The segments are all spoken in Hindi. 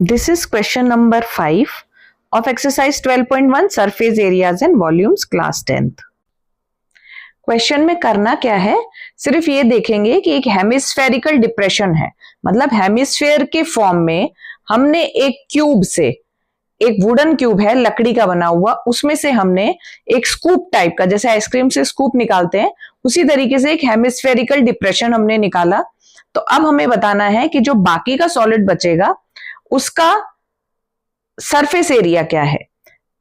This is question number 5 of exercise 12.1 surface areas and volumes class 10th. Question में करना क्या है, सिर्फ ये देखेंगे कि एक हेमिस्फेरिकल डिप्रेशन है, मतलब हेमिस्फेयर के फॉर्म में हमने एक क्यूब से, एक वुडन क्यूब है लकड़ी का बना हुआ, उसमें से हमने एक स्कूप टाइप का, जैसे आइसक्रीम से स्कूप निकालते हैं उसी तरीके से एक हेमिस्फेरिकल डिप्रेशन हमने निकाला। तो अब हमें बताना है कि जो बाकी का सॉलिड बचेगा उसका सरफेस एरिया क्या है।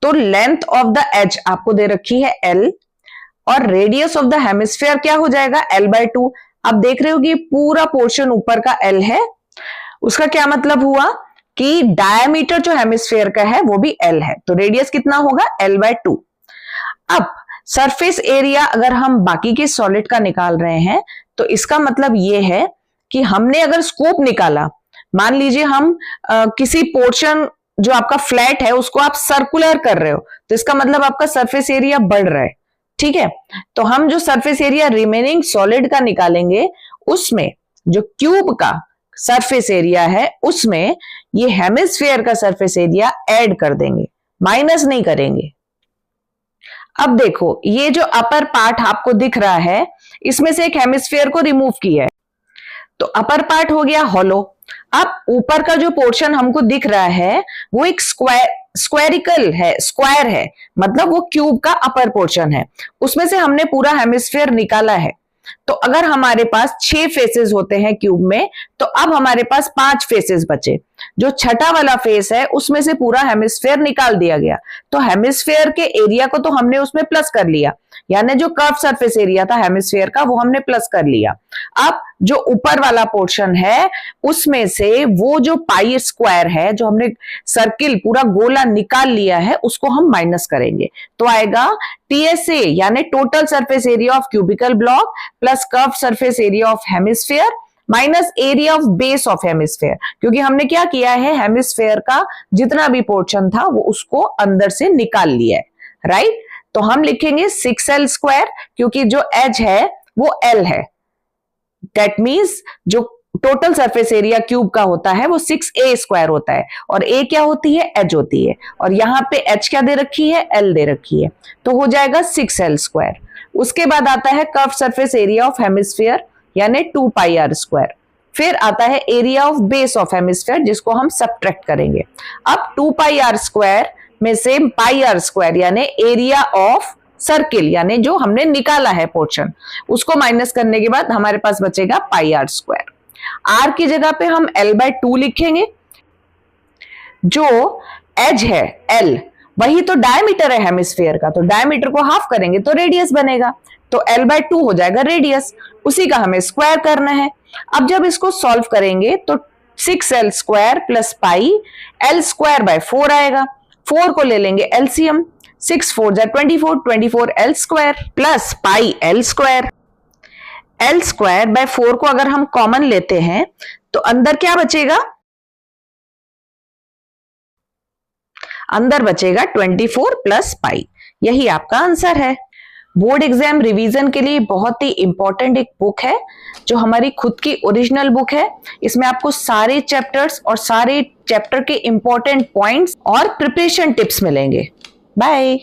तो लेंथ ऑफ द एज आपको दे रखी है L और रेडियस ऑफ द हेमिस्फेयर क्या हो जाएगा L/2। अब देख रहे हो कि पूरा पोर्शन ऊपर का L है, उसका क्या मतलब हुआ कि डायमीटर जो हेमिस्फेयर का है वो भी L है, तो रेडियस कितना होगा L/2। अब सरफेस एरिया अगर हम बाकी के सॉलिड का निकाल रहे हैं तो इसका मतलब ये है कि हमने अगर स्कूप निकाला, मान लीजिए हम किसी पोर्शन जो आपका फ्लैट है उसको आप सर्कुलर कर रहे हो, तो इसका मतलब आपका सरफेस एरिया बढ़ रहा है, ठीक है। तो हम जो सरफेस एरिया रिमेनिंग सॉलिड का निकालेंगे उसमें जो क्यूब का सरफेस एरिया है उसमें ये हेमिस्फेयर का सरफेस एरिया ऐड कर देंगे, माइनस नहीं करेंगे। अब देखो ये जो अपर पार्ट आपको दिख रहा है इसमें से एक हेमिस्फेयर को रिमूव किया है, तो अपर पार्ट हो गया हॉलो। अब ऊपर का जो पोर्शन हमको दिख रहा है वो एक स्क्वायर है, मतलब वो क्यूब का अपर पोर्शन है, उसमें से हमने पूरा हेमिस्फेयर निकाला है। तो अगर हमारे पास 6 फेसेस होते हैं क्यूब में, तो अब हमारे पास 5 फेसेस बचे। जो छठा वाला फेस है उसमें से पूरा हेमिस्फेयर निकाल दिया गया, तो हेमिस्फेयर के एरिया को तो हमने उसमें प्लस कर लिया, यानी जो कर्व सरफेस एरिया था हेमिस्फेयर का वो हमने प्लस कर लिया। अब जो ऊपर वाला पोर्शन है उसमें से वो जो पाई स्क्वायर है, जो हमने सर्किल पूरा गोला निकाल लिया है, उसको हम माइनस करेंगे, तो आएगा TSA यानी total surface area of cubical block plus curve surface area of hemisphere minus area of base of hemisphere, क्योंकि हमने क्या किया है, हेमिस्फेयर का जितना भी पोर्शन था वो उसको अंदर से निकाल लिया है, राइट। तो हम लिखेंगे 6L स्क्वायर, क्योंकि जो एज है वो L है, दैट मीन्स जो टोटल सरफेस एरिया क्यूब का होता है वो 6A स्क्वायर होता है, और A क्या होती है, एज होती है, और यहां पे H क्या दे रखी है, L दे रखी है, तो हो जाएगा 6L स्क्वायर। उसके बाद आता है curve surface area of hemisphere यानी 2πr स्क्वायर, फिर आता है area of base of hemisphere जिसको हम सब्ट्रैक्ट करेंगे। अब 2πr स्क्वायर में से πr स्क्वायर यानी एरिया ऑफ सर्किल यानी जो हमने निकाला है पोर्शन, उसको माइनस करने के बाद हमारे पास बचेगा πr स्क्वायर। r की जगह पे हम L/2 लिखेंगे, जो एज है L वही तो डायमीटर है हेमिस्फेयर का, तो डायमीटर को हाफ करेंगे तो रेडियस बनेगा, तो L/2 हो जाएगा रेडियस, उसी का हमें स्क्वायर करना है। अब जब इसको सॉल्व करेंगे तो 6L square plus pi L square by 4 आएगा, 4 को ले लेंगे एलसीएम, 6 4 जा 24, 24L square plus pi L square. L square by 4 को अगर हम कॉमन लेते हैं तो अंदर क्या बचेगा, अंदर बचेगा 24 प्लस पाई, यही आपका आंसर है। बोर्ड एग्जाम रिवीजन के लिए बहुत ही इंपॉर्टेंट एक बुक है जो हमारी खुद की ओरिजिनल बुक है। इसमें आपको सारे चैप्टर्स और सारे चैप्टर के इंपॉर्टेंट पॉइंट्स और प्रिपरेशन टिप्स मिलेंगे। बाय।